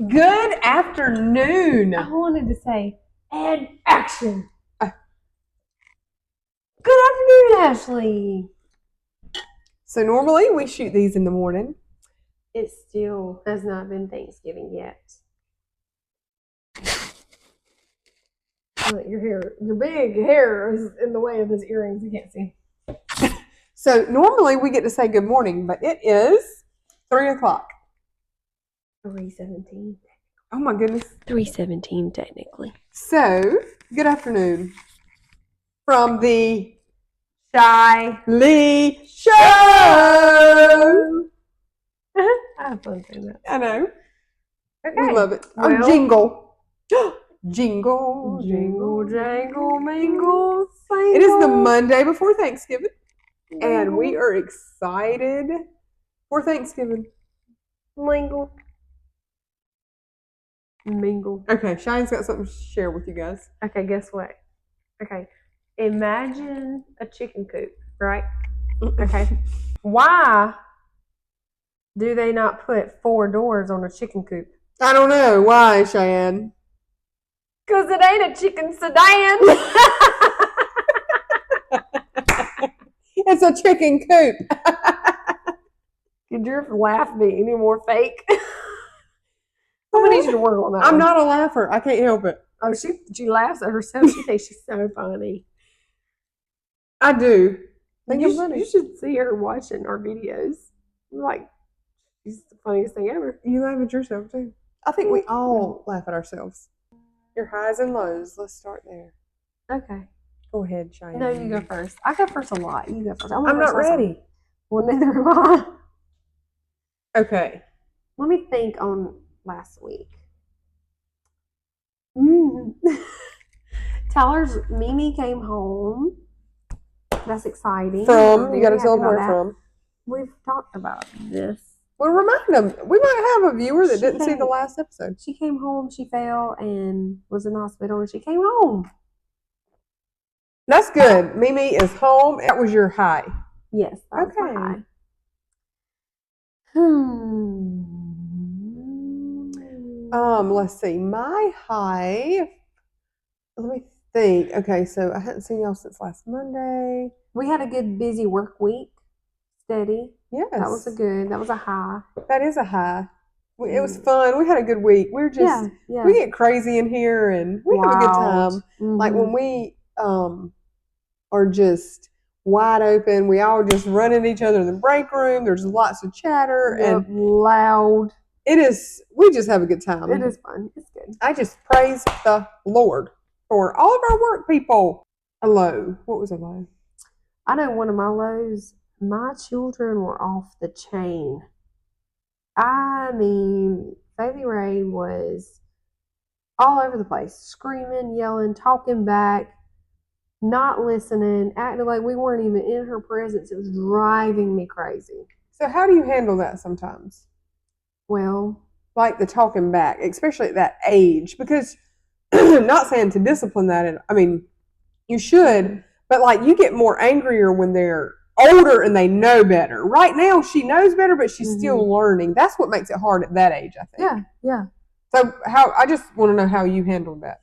Good afternoon. I wanted to say, and action. Uh. Good afternoon, Ashley. So normally we shoot these in the morning. It still has not been Thanksgiving yet. Your big hair is in the way of his earrings. You can't see. So normally we get to say good morning, but it is 3 o'clock. 3:17. Oh my goodness. 3:17 technically. So good afternoon from the Shy Lee Show. I have fun saying that. I know. Okay. We love it. Well, jingle. Jingle, jingle, jangle, mingle, single. It is the Monday before Thanksgiving, and we are excited for Thanksgiving. Mingle. Mingle. Okay, Cheyenne's got something to share with you guys. Okay, guess what? Okay, imagine a chicken coop, right? Okay. Why do they not put 4 doors on a chicken coop? I don't know. Why, Cheyenne? Because it ain't a chicken sedan. It's a chicken coop. Could your laugh be any more fake? I'm gonna need you to work on that. I'm not a laugher. I can't help it. Oh, she laughs at herself. She thinks she's so funny. I do. Think I'm funny. You should see her watching our videos. Like, she's the funniest thing ever. You laugh at yourself too. I think we all laugh at ourselves. Your highs and lows. Let's start there. Okay. Go ahead, Cheyenne. No, you go first. I go first a lot. You go first. I'm not ready. Well, neither am I. Okay. Let me think on last week. Tyler's Mimi came home. That's exciting. You got to tell them where from. We've talked about this. Well, remind them. We might have a viewer that didn't see the last episode. She came home, she fell, and was in the hospital, and she came home. That's good. Mimi is home. That was your high. Yes. That was my high. Let's see. My high. Let me think. Okay, so I hadn't seen y'all since last Monday. We had a good busy work week. Steady. Yes. That was a high. That is a high. It was fun. We had a good week. We're just we get crazy in here and we have a good time. Mm-hmm. Like when we are just wide open, we all just run at each other in the break room. There's lots of chatter and loud. It is. We just have a good time. It is fun. It's good. I just praise the Lord for all of our work people. A low. What was a low? I know one of my lows. My children were off the chain. I mean, Baby Ray was all over the place, screaming, yelling, talking back, not listening, acting like we weren't even in her presence. It was driving me crazy. So how do you handle that sometimes? Well, like the talking back, especially at that age, because not saying to discipline that. I mean, you should, but like you get more angrier when they're older and they know better. Right now, she knows better, but she's still learning. That's what makes it hard at that age, I think. Yeah. So I just want to know how you handled that.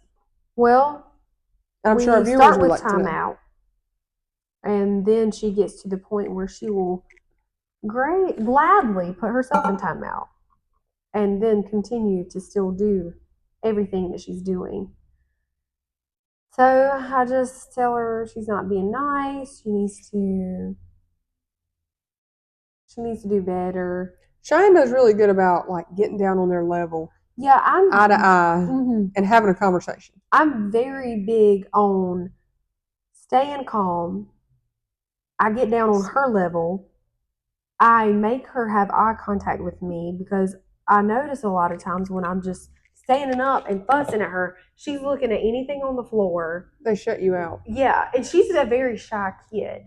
Well, I'm sure our viewers start would with like to know. timeout, and then she gets to the point where she will gladly put herself in timeout, and then continue to still do everything that she's doing. So I just tell her she's not being nice. She needs to do better. Cheyenne does really good about like getting down on their level. Yeah, I'm eye to eye and having a conversation. I'm very big on staying calm. I get down on her level. I make her have eye contact with me because I notice a lot of times when I'm just standing up and fussing at her, she's looking at anything on the floor. They shut you out. Yeah, and she's a very shy kid.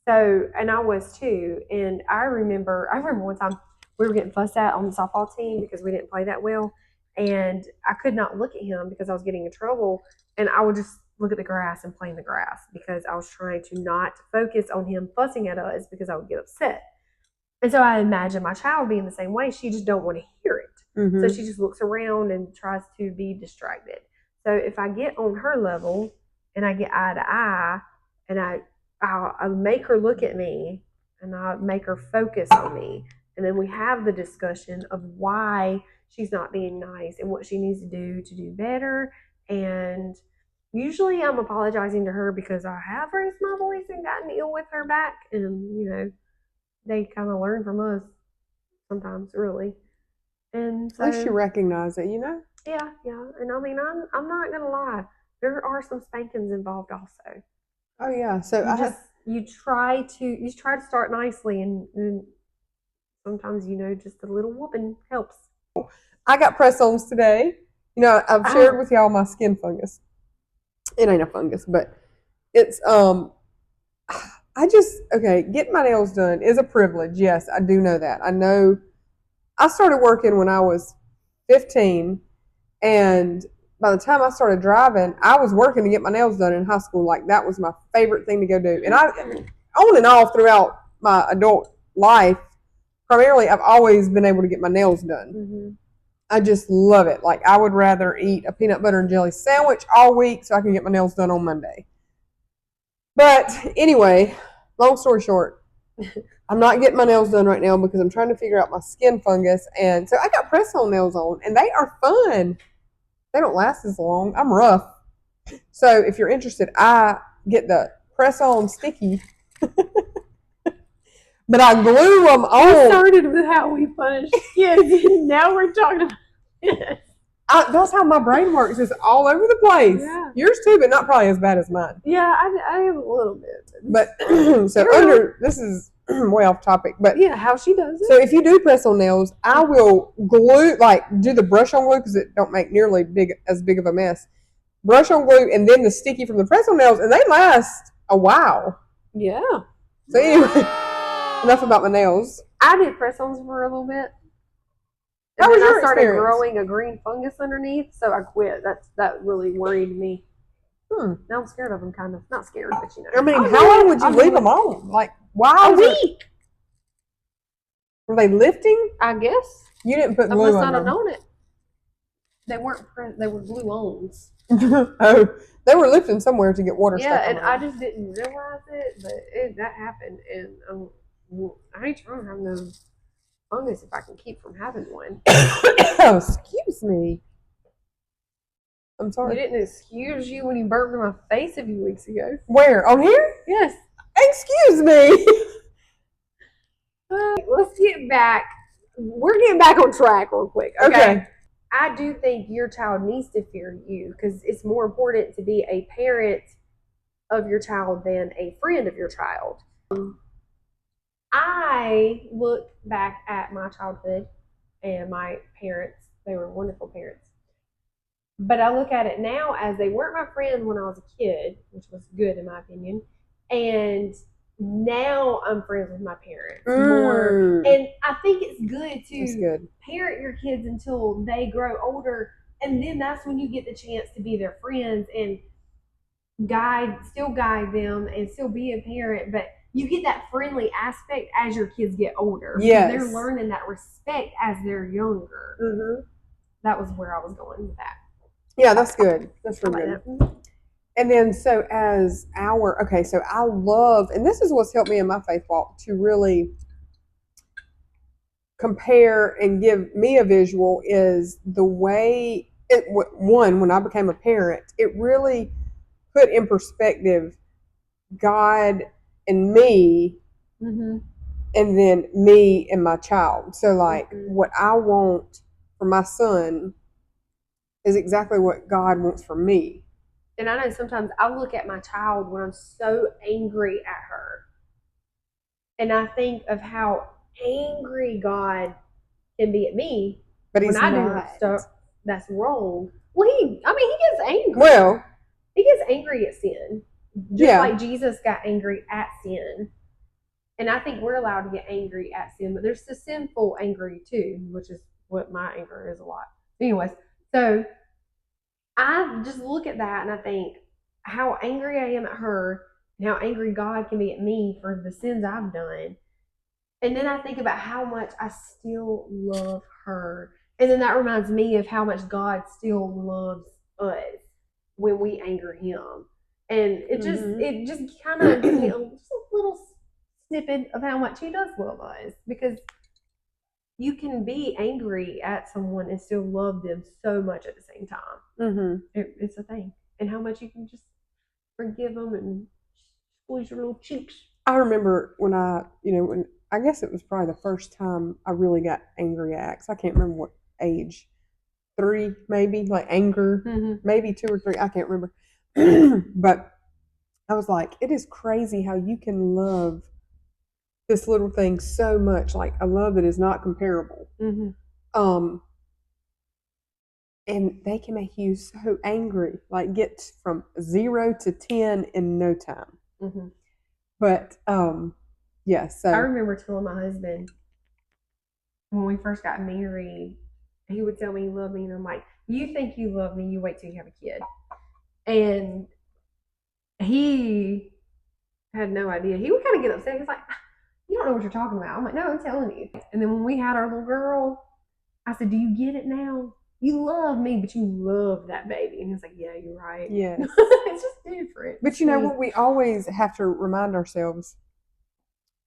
So, and I was too. And I remember one time we were getting fussed at on the softball team because we didn't play that well. And I could not look at him because I was getting in trouble. And I would just look at the grass and play in the grass because I was trying to not focus on him fussing at us because I would get upset. And so I imagine my child being the same way. She just don't want to hear it. Mhm. So she just looks around and tries to be distracted. So if I get on her level and I get eye to eye, and I'll make her look at me, and I'll make her focus on me, and then we have the discussion of why she's not being nice and what she needs to do better. And usually I'm apologizing to her because I have raised my voice and gotten ill with her back, and they kind of learn from us sometimes, really. And At least you so recognize it, yeah, and I mean I'm not gonna lie, there are some spankings involved also. Oh yeah. So You just you try to start nicely, and sometimes just a little whooping helps. I got press-ons today. I've shared with y'all my skin fungus. It ain't a fungus, but it's getting my nails done is a privilege. Yes, I do know that. I know I started working when I was 15, and by the time I started driving, I was working to get my nails done in high school. Like that was my favorite thing to go do. And I on and off throughout my adult life, primarily I've always been able to get my nails done. Mm-hmm. I just love it. Like I would rather eat a peanut butter and jelly sandwich all week so I can get my nails done on Monday. But anyway, long story short, I'm not getting my nails done right now because I'm trying to figure out my skin fungus. And so I got press-on nails on, and they are fun. They don't last as long. I'm rough. So if you're interested, I get the press-on sticky, but I glue them on. We started with how we punish kids, and now we're talking about this. That's how my brain works. It's all over the place. Yeah. Yours too, but not probably as bad as mine. Yeah, I am a little bit. But so this is way off topic, but yeah, how she does it. So if you do press on nails, I will glue, like do the brush on glue because it don't make nearly as big of a mess. Brush on glue and then the sticky from the press on nails, and they last a while. Yeah. So anyway, enough about my nails. I did press-ons for a little bit. How was your I started experience? growing a green fungus underneath, so I quit. That really worried me. Now I'm scared of them, kind of. Not scared, but I mean, how long would you leave them on? Like, why? A week. Were they lifting? I guess. You didn't put I glue must on not have them. known it. They weren't. They were glue-ons. Oh, they were lifting somewhere to get water. Yeah, and I just didn't realize it, but that happened, and I ain't trying to have no fungus if I can keep from having one. Oh, excuse me. I'm sorry. You didn't excuse you when you burped in my face a few weeks ago. Where? On here? Yes. Excuse me. Let's get back. We're getting back on track real quick. Okay. I do think your child needs to fear you because it's more important to be a parent of your child than a friend of your child. I look back at my childhood and my parents. They were wonderful parents. But I look at it now as they weren't my friend when I was a kid, which was good in my opinion. And now I'm friends with my parents more. And I think it's good to parent your kids until they grow older. And then that's when you get the chance to be their friends and still guide them and still be a parent. But you get that friendly aspect as your kids get older. Yes. They're learning that respect as they're younger. Mm-hmm. That was where I was going with that. Yeah, that's good. That's really good. And then so I love, and this is what's helped me in my faith walk to really compare and give me a visual is the way when I became a parent, it really put in perspective God and me, and then me and my child. So like what I want for my son is exactly what God wants for me. And I know sometimes I look at my child when I'm so angry at her, and I think of how angry God can be at me when I do stuff that's wrong. Well, he gets angry. Well, he gets angry at sin, just like Jesus got angry at sin. And I think we're allowed to get angry at sin, but there's the sinful angry too, which is what my anger is a lot. Anyways, so I just look at that and I think how angry I am at her and how angry God can be at me for the sins I've done. And then I think about how much I still love her And then that reminds me of how much God still loves us when we anger Him, and Mhm. it just kind of gives me just a little snippet of how much He does love us, because you can be angry at someone and still love them so much at the same time. Mhm. It's a thing, and how much you can just forgive them and squeeze your little cheeks. I remember when when I guess it was probably the first time I really got angry at X. I can't remember what age. 3 maybe, like anger, maybe 2 or 3, I can't remember. But I was like, it is crazy how you can love this little thing so much, like a love that is not comparable. Mm-hmm. Um, and they can make you so angry, like get from 0 to 10 in no time. Mm-hmm. But yeah, so I remember telling my husband when we first got married, he would tell me he loved me, and I'm like, "You think you love me? You wait till you have a kid." And he had no idea. He would kind of get upset. He's like, "You don't know what you're talking about." I'm like, "No, I'm telling you." And then when we had our little girl, I said, "Do you get it now? You love me, but you love that baby." And he's like, "Yeah, you're right." yes. It's just different. But you know what we always have to remind ourselves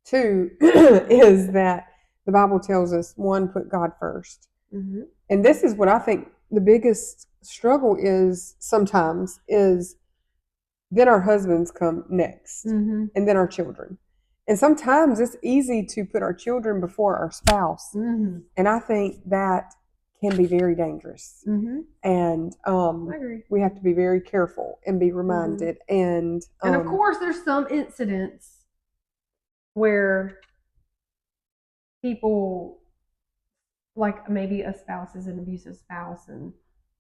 too is that the Bible tells us, one, put God first. Mm-hmm. And this is what I think the biggest struggle is sometimes is then our husbands come next, Mm-hmm. and then our children. And sometimes it's easy to put our children before our spouse. Mm-hmm. And I think that can be very dangerous. Mm-hmm. And I agree. we have to be very careful and be reminded. And of course, there's some incidents where people, like maybe a spouse is an abusive spouse, and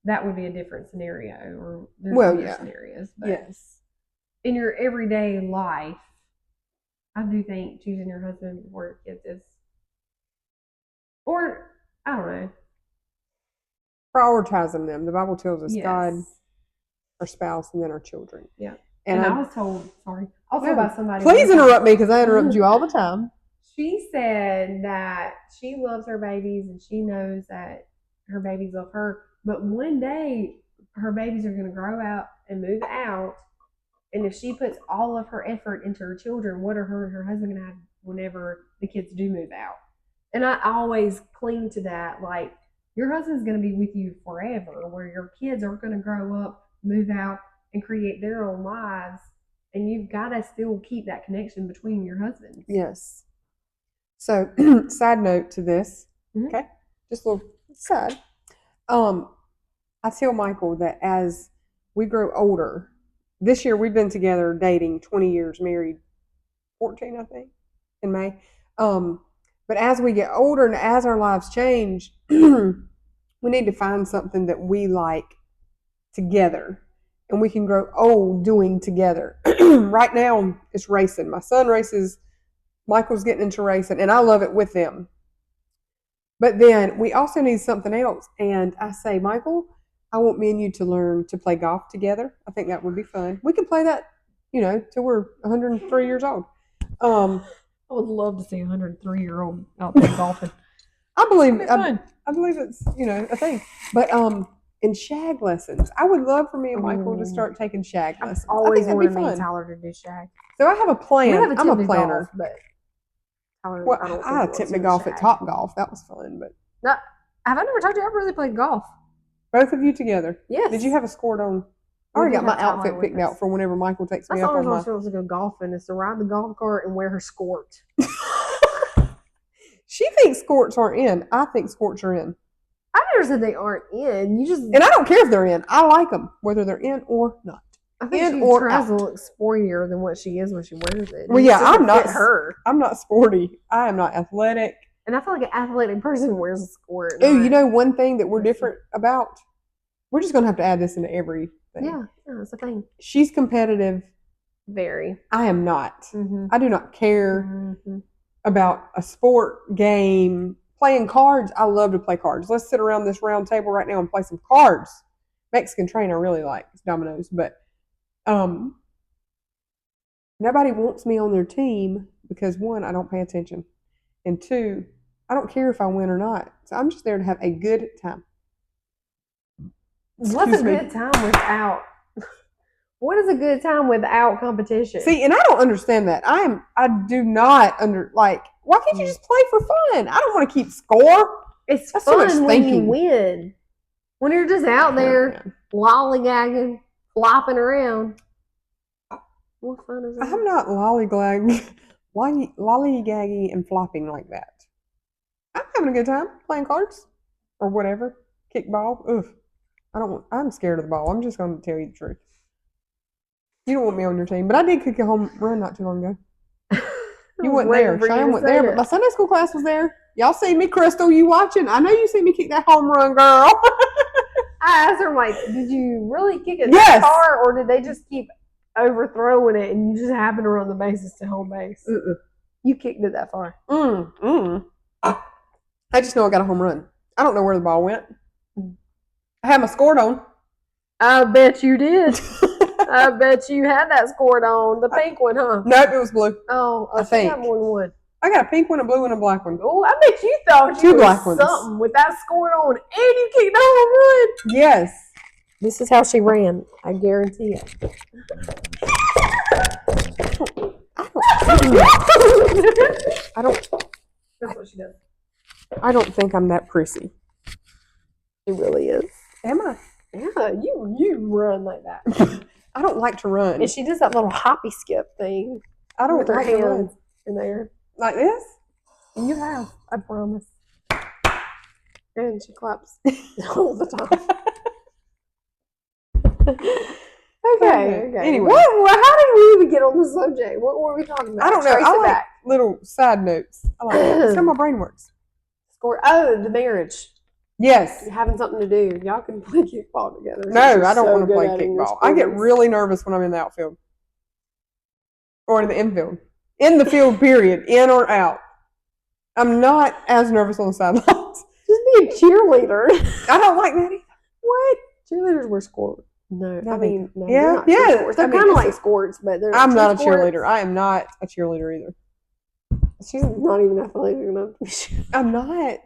that would be a different scenario, or there's other scenarios. But yes, in your everyday life, I do think choosing your husband before your kids is, or I don't know, prioritizing them. The Bible tells us yes. God, our spouse, and then our children. Yeah. And I was told, sorry, also by somebody. Please interrupt me because I interrupt you all the time. She said that she loves her babies and she knows that her babies love her, but one day her babies are going to grow out and move out. And if she puts all of her effort into her children, what are her and her husband going to have whenever the kids do move out? And I always cling to that, like, your husband's going to be with you forever, where your kids are going to grow up, move out, and create their own lives. And you've got to still keep that connection between your husbands. Yes. So, side note to this, okay, just a little side. I tell Michael that as we grow older, this year we've been together dating 20 years, married 14, I think, in May. But as we get older and as our lives change, we need to find something that we like together and we can grow old doing together. Right now, it's racing. My son races. Michael's getting into racing, and I love it with them. But then we also need something else. And I say, Michael, I want me and you to learn to play golf together. I think that would be fun. We can play that, till we're 103 years old. I would love to see a 103-year-old out there golfing. I believe it's a thing. But in shag lessons, I would love for me and Michael to start taking shag lessons. I've always wanted me and Tyler to do shag. So I have a plan. I'm a planner, golf, but Tyler, well, I attempted to golf at Top Golf. That was fun, but no, have I never told you I really played golf? Both of you together. Yes. Did you have a skirt on? I already got my outfit picked out for whenever Michael takes me up on my. That's all she wants to go golfing is to ride the golf cart and wear her skirt. She thinks skirts aren't in. I think skirts are in. I never said they aren't in. And I don't care if they're in. I like them, whether they're in or not. I think she tries to look sportier than what she is when she wears it. Well, yeah, I'm not her. I'm not sporty. I am not athletic. And I feel like an athletic person wears a skirt. Oh, one thing that we're different about? We're just going to have to add this into everything. Yeah, that's a thing. She's competitive. Very. I am not. Mm-hmm. I do not care about a sport, game, playing cards. I love to play cards. Let's sit around this round table right now and play some cards. Mexican train I really like. It's dominoes. But nobody wants me on their team because, one, I don't pay attention. And two, I don't care if I win or not. So I'm just there to have a good time. What's Excuse a me. good time without? What is a good time without competition? See, and I don't understand that. I do not why can't you just play for fun? I don't want to keep score. It's That's so much fun when you thinking. win. When you're just out there lollygagging, flopping around. What fun is that? I'm not lollygagging and flopping like that. I'm having a good time playing cards or whatever. Kickball. Ugh. I'm scared of the ball. I'm just going to tell you the truth. You don't want me on your team, but I did kick a home run not too long ago. You wasn't there. Cheyenne wasn't there, but my Sunday school class was there. Y'all see me, Crystal? You watching? I know you see me kick that home run, girl. I asked her, like, did you really kick it Yes. that far, or did they just keep overthrowing it and you just happen to run the bases to home base? You kicked it that far. I just know I got a home run. I don't know where the ball went. I had my scored on. I bet you did. I bet you had that scored on. The pink one, huh? Nope, it was blue. Oh, I think. got more than one. I got a pink one, a blue one, and a black one. Oh, I bet you thought Two you black was ones. something with that scored on and you kicked the home run. Yes. This is how she ran. I guarantee it. I don't. That's what she does. I don't think I'm that prissy. She really is. Am I? Yeah, you run like that. I don't like to run. And she does that little hoppy skip thing. I don't with her like to run. hands in there. Like this? You have, I promise. And she claps all the time. Okay. Anyway. How did we even get on the subject? What were we talking about? I don't know. Trace I it like back. little side notes. I like it. That's how my brain works. Score. Oh, the marriage. Yes. Having something to do. Y'all can play kickball together. No, I don't want to play kickball. I get really nervous when I'm in the outfield. Or in the infield. In the field, period. In or out. I'm not as nervous on the sidelines. Just be a cheerleader. I don't like that either. What? Cheerleaders wear skirts. No, I mean, no, yeah. They're I mean, kind of like skirts, but they're. I'm not a skirts. cheerleader. I am not a cheerleader either. She's not even athletic enough to be. I'm not.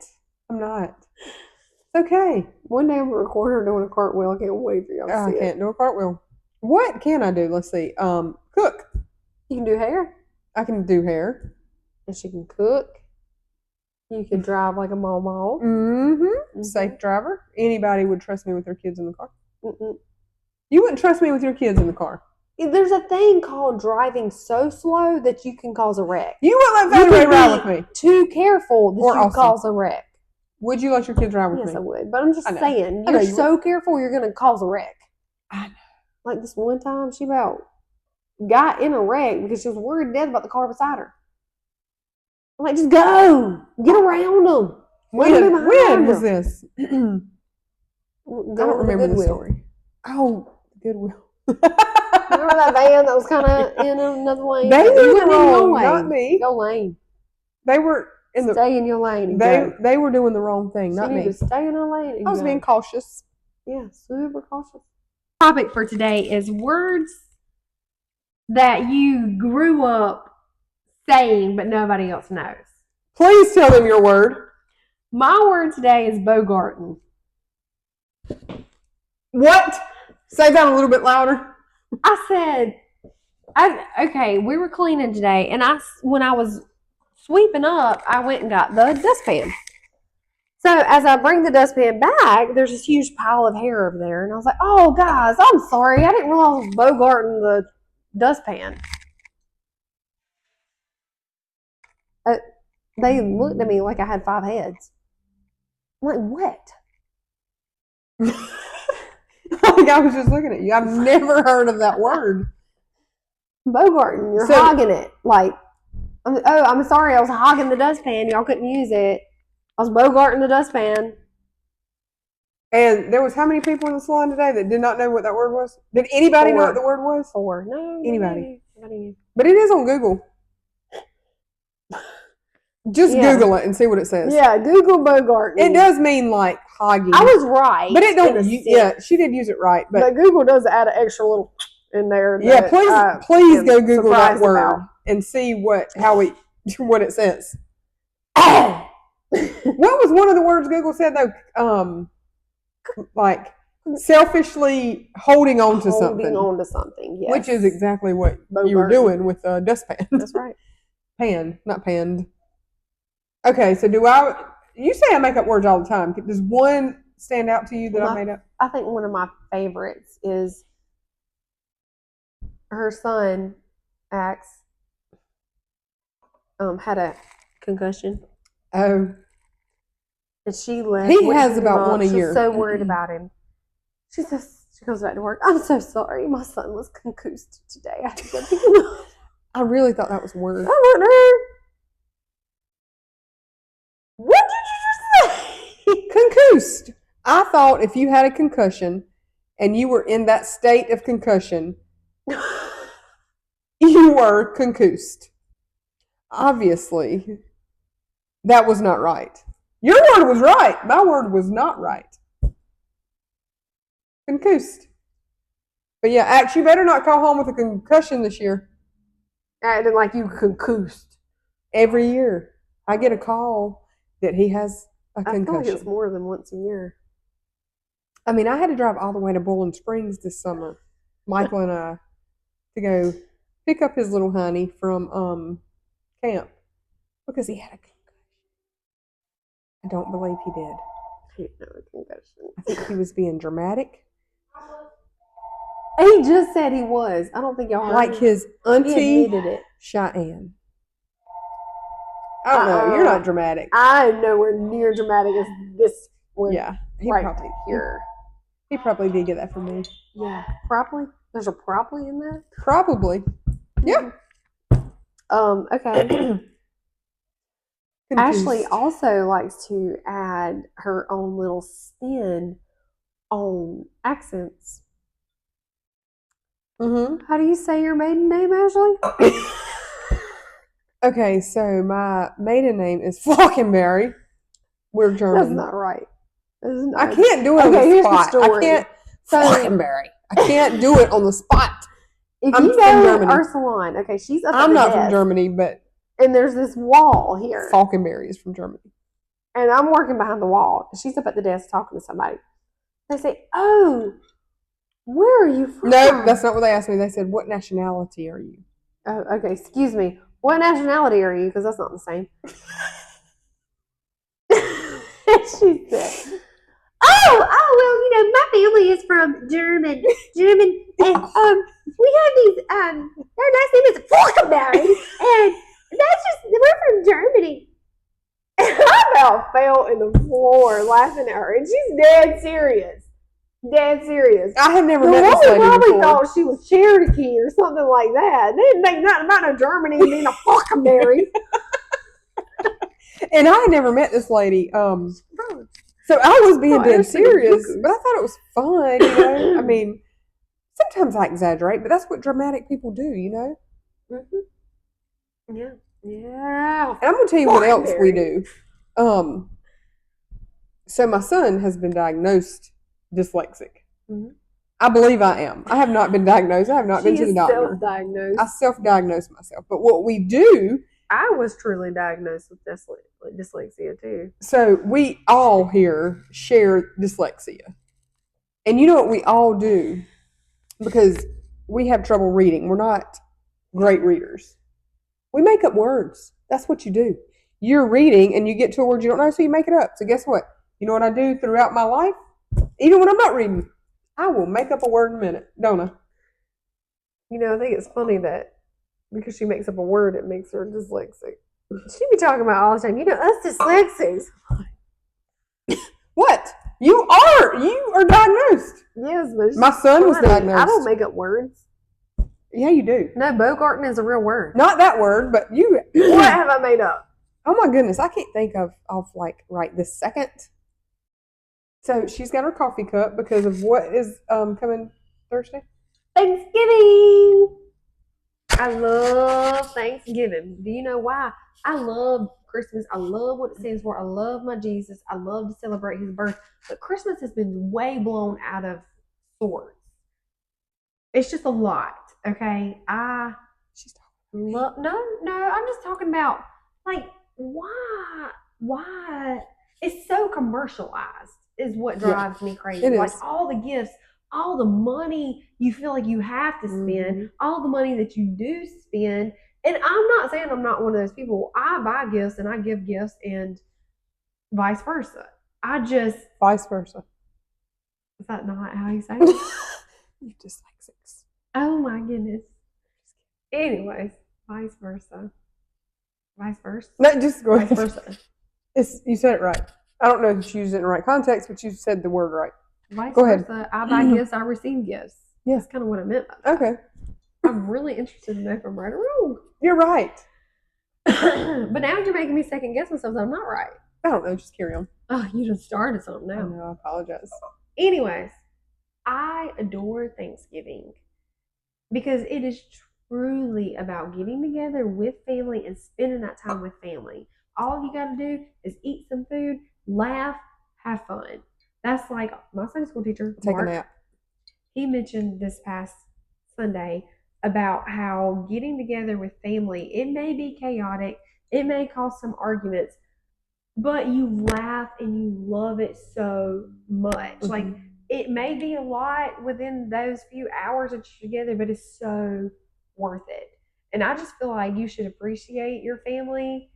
It's okay. One day I'm gonna record her doing a cartwheel. I can't wait for y'all to see it. I can't do a cartwheel. What can I do? Let's see. Cook. You can do hair. I can do hair. And she can cook. You can drive like a mama. Mm-hmm. Safe driver. Anybody would trust me with their kids in the car. Mm-mm. You wouldn't trust me with your kids in the car. There's a thing called driving so slow that you can cause a wreck. You wouldn't let Valerie ride with me. Too careful that you cause a wreck. Would you let your kids ride with me? Yes, I would. But I'm just saying, I know you're you so careful, you're going to cause a wreck. I know. Like this one time, she about got in a wreck because she was worried to death about the car beside her. I'm like, just go. Get around them. When was this? I don't remember the story. Oh, Goodwill. Remember that van that was kind of in another lane? They were went in your lane. not me. Your lane. They were in the. Stay in your lane. They were doing the wrong thing, not me. To stay in her lane. I was being cautious. Yeah, super cautious. Topic for today is words that you grew up saying but nobody else knows. Please tell them your word. My word today is bogarting. What? Say that a little bit louder. I said, okay, we were cleaning today, and when I was sweeping up, I went and got the dustpan. So as I bring the dustpan back, there's this huge pile of hair over there, and I was like, oh, guys, I'm sorry. I didn't realize I was bogarting the dustpan. They looked at me like I had 5 heads. I'm like, what? Like I was just looking at you. I've never heard of that word. Bogarting. You're hogging it. Like, I'm sorry. I was hogging the dustpan. Y'all couldn't use it. I was bogarting the dustpan. And there was how many people in the salon today that did not know what that word was? Did anybody know what the word was? 4. No. Anybody. Nobody. But it is on Google. Just Google it and see what it says. Yeah, Google bogarting. It does mean like hogging. I was right. But it don't. Yeah, she did use it right. But Google does add an extra little in there. Yeah, please go Google that word and see what it says. What was one of the words Google said though? Like selfishly holding on to something. Holding on to something, yes. Which is exactly what Bo you were Burton. doing with a dustpan. That's right. Pan, not panned. Okay, so you say I make up words all the time. Does one stand out to you that I made up? I think one of my favorites is her son, Axe, had a concussion. Oh. And she left. He has about one a year. She's so worried about him. She goes back to work. I'm so sorry. My son was concussed today. I had to go pick him up. I really thought that was a word. I want her. What did you just say? Concussed. I thought if you had a concussion and you were in that state of concussion, you were concussed. Obviously, that was not right. Your word was right. My word was not right. Concussed. But yeah, Axe, you better not call home with a concussion this year. Acting like you concussed. Every year, I get a call that he has a concussion. I feel like it's more than once a year. I mean, I had to drive all the way to Bowling Springs this summer, Michael and I, to go pick up his little honey from camp because he had a concussion. I don't believe he did. He had a concussion. I think he was being dramatic. He just said he was. I don't think y'all heard like him. his auntie He admitted it. Cheyenne. I don't know. You're not dramatic. I'm nowhere near dramatic as this one. Yeah, he right probably here. He probably did get that from me. Yeah, probably. There's a probably in that. Probably. Yeah. Okay. Ashley also likes to add her own little spin on accents. Mm-hmm. How do you say your maiden name, Ashley? Okay, so my maiden name is Falkenberry. We're German. That's not right. I can't do it on the spot. I can't. So, Falkenberry. I can't do it on the spot. If I'm you from go Germany. Ursuline, okay, she's up I'm at the not from desk, Germany, but and there's this wall here, Falkenberry is from Germany. and I'm working behind the wall. She's up at the desk talking to somebody. They say, "Oh, where are you from?" No, that's not what they asked me. They said, "What nationality are you?" Oh, okay, excuse me. What nationality are you? Because that's not the same. She said, well, my family is from German, and we have these, our last name is Falkenberry, and that's just, we're from Germany. And I about fell in the floor laughing at her, and she's dead serious. Dead serious. I have never The met this lady woman probably before. thought she was Cherokee or something like that. They didn't think nothing about no Germany being a Falkenberry. And I had never met this lady. So I was being dead serious, but I thought it was fun, you know? I mean, sometimes I exaggerate, but that's what dramatic people do, you know? Mm-hmm. Yeah. Yeah. And I'm going to tell you what else we do. So my son has been diagnosed dyslexic. Mm-hmm. I believe I am. I have not been diagnosed. I have not been to the doctor. Self-diagnosed. I self-diagnosed myself. But what we do... I was truly diagnosed with dyslexia too. So we all here share dyslexia. And you know what we all do? Because we have trouble reading. We're not great readers. We make up words. That's what you do. You're reading and you get to a word you don't know, so you make it up. So guess what? You know what I do throughout my life? Even when I'm not reading, I will make up a word in a minute, don't I? You know, I think it's funny that because she makes up a word, it makes her dyslexic. She be talking about all the time, us dyslexics. What? You are diagnosed. Yes, but my son was diagnosed. I don't make up words. Yeah, you do. No, Bogarting is a real word. Not that word, but you. What have I made up? Oh my goodness, I can't think of like right this second. So she's got her coffee cup because of what is coming Thursday? Thanksgiving. I love Thanksgiving. Do you know why? I love Christmas. I love what it stands for. I love my Jesus. I love to celebrate his birth. But Christmas has been way blown out of sorts. It's just a lot, okay? I'm just talking about, like, why? why? It's so commercialized is what Yeah, drives me crazy. it Like is. all the gifts, all the money you feel like you have to spend, Mhm. all the money that you do spend. And I'm not saying I'm not one of those people. I buy gifts and I give gifts and vice versa. I just, Vice versa. is that not how you say it? You dyslexics. Oh my goodness. Anyways, vice versa. Vice versa. No, just go Vice ahead. versa. You said it right. I don't know if you used it in the right context, but you said the word right. Vice Go ahead. versa. I buy gifts, I receive gifts. Yeah. That's kind of what I meant by that. Okay. I'm really interested to know if I'm right or wrong. You're right. But now you're making me second guess myself that I'm not right. I don't know. Just carry on. Oh, you just started something I now. know. I apologize. Anyways, I adore Thanksgiving because it is truly about getting together with family and spending that time with family. All you got to do is eat some food, laugh, have fun. That's like my Sunday school teacher, Take Mark. a nap. He mentioned this past Sunday about how getting together with family, it may be chaotic, it may cause some arguments, but you laugh and you love it so much. Mhm. Like it may be a lot within those few hours that you're together, but it's so worth it. And I just feel like you should appreciate your family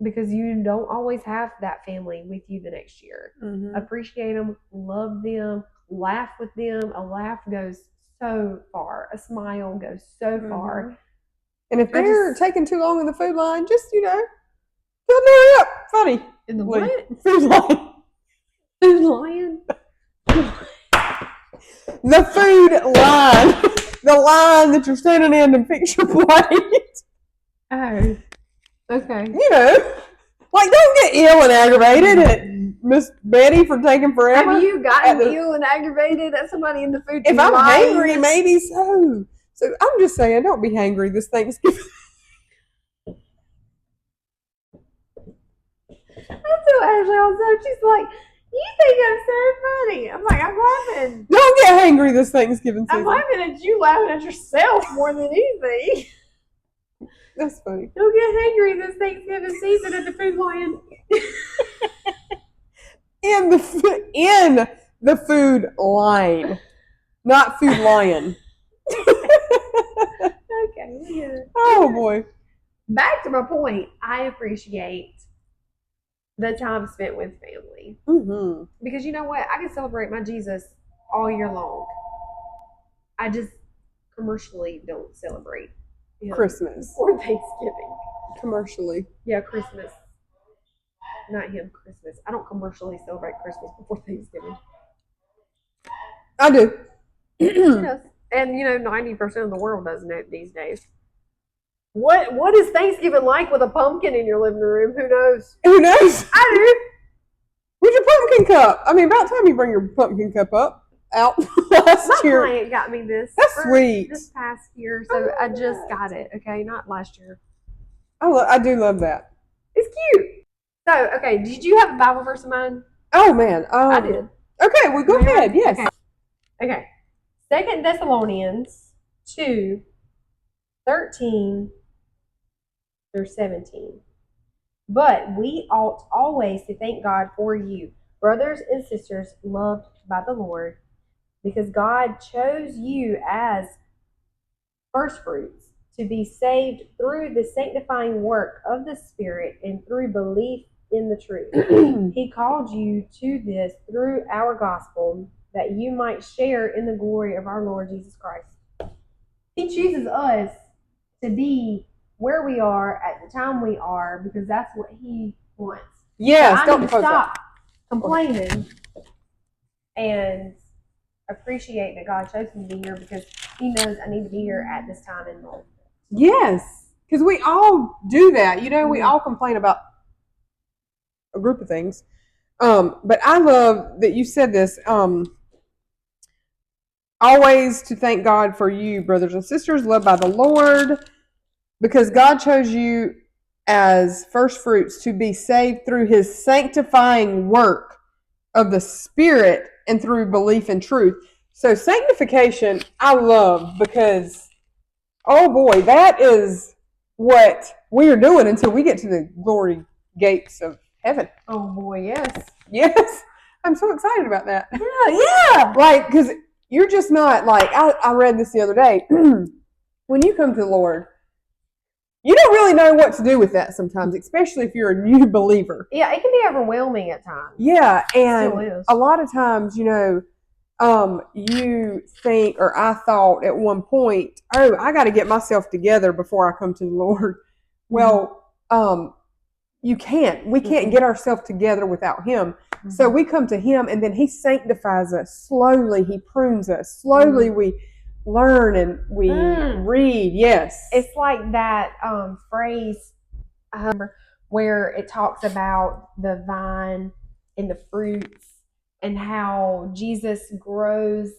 because you don't always have that family with you the next year. Mhm. Appreciate them, love them, laugh with them. A laugh goes so far. A smile goes so far. Mhm. And if I they're just- taking too long in the food line, just, tell them to hurry up. Funny. In the Like, what? food line. Food lion? The food line. The line that you're standing in to fix your plate. Oh. Okay. You know, like, don't get ill and aggravated at Miss Betty for taking forever. Have you at gotten the- ill and aggravated at somebody in the food If I'm line? hangry, maybe so. So I'm just saying, don't be hangry this Thanksgiving. That's so Ashley also. She's like, you think I'm so funny. I'm like, I'm laughing. Don't get hangry this Thanksgiving I'm season. laughing at you laughing at yourself more than anything. That's funny. Don't get hangry this Thanksgiving season at the food lion. In the food line, not food lion. Okay, yeah. Oh boy. Back to my point. I appreciate the time spent with family. Mm-hmm. Because you know what? I can celebrate my Jesus all year long. I just commercially don't celebrate him Christmas. or Thanksgiving. Commercially. Yeah, Christmas. Not him, Christmas. I don't commercially celebrate Christmas before Thanksgiving. I do. Yes. And 90% of the world doesn't know these days. What is Thanksgiving like with a pumpkin in your living room? Who knows? Who knows? I do. Where's your pumpkin cup? I mean, about time you bring your pumpkin cup out last My year. client got me this. That's for sweet. This past year, so I just got it. Okay, not last year. I do love that. It's cute. So, okay, did you have a Bible verse in mind? Oh man. I did. Okay, well go Yeah. ahead. Yes. Okay. 2 Thessalonians 2:13 through 17. But we ought always to thank God for you, brothers and sisters loved by the Lord, because God chose you as firstfruits to be saved through the sanctifying work of the Spirit and through belief in the truth. He called you to this through our gospel, that you might share in the glory of our Lord Jesus Christ. He chooses us to be where we are at the time we are because that's what He wants. Yes. So I Don't need to post that. stop complaining and appreciate that God chose me to be here because He knows I need to be here at this time and moment. Yes, because we all do that. We Mhm. all complain about a group of things. But I love that you said this. Always to thank God for you, brothers and sisters, loved by the Lord, because God chose you as first fruits to be saved through His sanctifying work of the Spirit and through belief in truth. So sanctification, I love because, oh boy, that is what we are doing until we get to the glory gates of heaven. Oh boy, yes. Yes, I'm so excited about that. Yeah. Like, because you're just not like, I read this the other day. When you come to the Lord, you don't really know what to do with that sometimes, especially if you're a new believer. Yeah, it can be overwhelming at times. Yeah, Still and is. a lot of times, you think, or I thought at one point, oh, I got to get myself together before I come to the Lord. Well, you can't. We can't get ourselves together without Him. So we come to Him, and then He sanctifies us slowly. He prunes us slowly. We learn and we read. Yes, It's like that phrase where it talks about the vine and the fruits and how Jesus grows.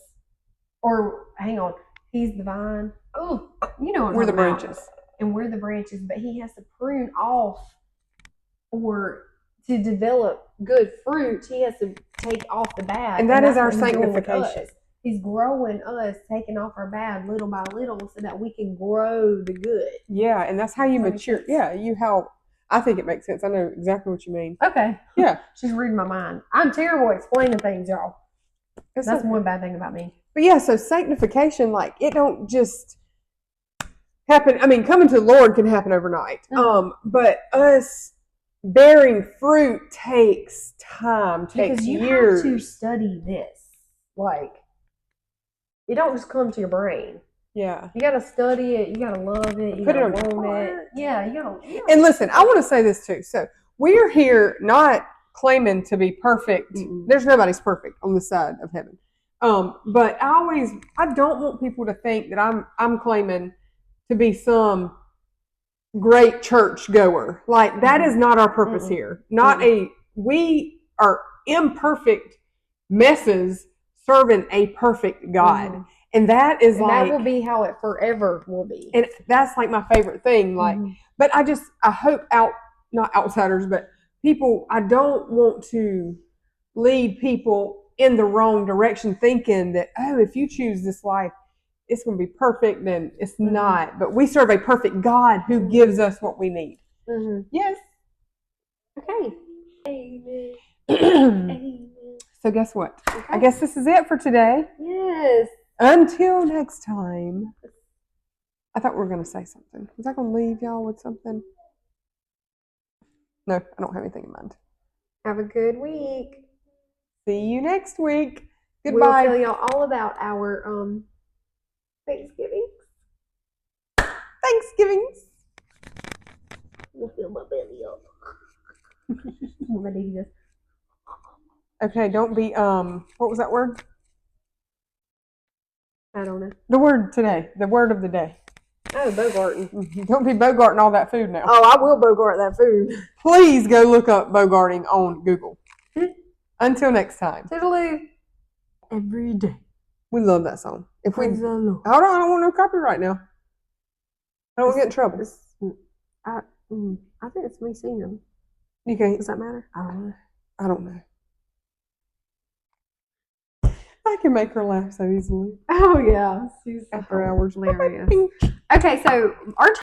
Or hang on, He's the vine. Oh, you know what I'm we're the talking about. branches. And we're the branches, but He has to prune off, or to develop good fruit, He has to take off the bad. And that is our that's what He's doing with sanctification. us. He's growing us, taking off our bad little by little, so that we can grow the good. Yeah, and that's how you Does that make mature. sense? Yeah, I think it makes sense. I know exactly what you mean. Okay. Yeah. She's reading my mind. I'm terrible at explaining things, y'all. That's That's one bad thing about me. But yeah, so sanctification, like, it don't just happen. I mean, coming to the Lord can happen overnight. But us bearing fruit takes time, takes Because you years. have to study this. Like, it don't just come to your brain. Yeah. You gotta study it. You gotta love it. You Put it gotta on your want it. heart. Yeah, you gotta. And listen, I want to say this too. So we're here not claiming to be perfect. There's nobody's perfect on this side of heaven. But I don't want people to think that I'm claiming to be some great church goer. Like, that is not our purpose here. We are imperfect messes serving a perfect God. And that is that will be how it forever will be. And that's like my favorite thing. Like, but I hope not outsiders, but people, I don't want to lead people in the wrong direction thinking that, oh, if you choose this life, it's going to be perfect. And it's not. But we serve a perfect God who gives us what we need. Yes. Okay. Amen. Amen. So guess what? Okay. I guess this is it for today. Yes. Until next time. I thought we were going to say something. Was I going to leave y'all with something? No, I don't have anything in mind. Have a good week. See you next week. Goodbye. We'll tell y'all all about our Thanksgivings. Thanksgivings. We'll fill my belly up. I'm gonna do this. Okay, don't be what was that word? I don't know. The word today. The word of the day. Oh, bogarting. Don't be bogarting all that food now. Oh, I will bogart that food. Please go look up bogarting on Google. Until next time. Toodaloo. Every day. We love that song. If we, Praise the Lord. I don't want no copyright now. I don't get in trouble. I think it's me singing. You can't. Does that matter? I don't know. I don't know. I can make her laugh so easily. Oh yeah, she's after hours. hilarious. Okay, so our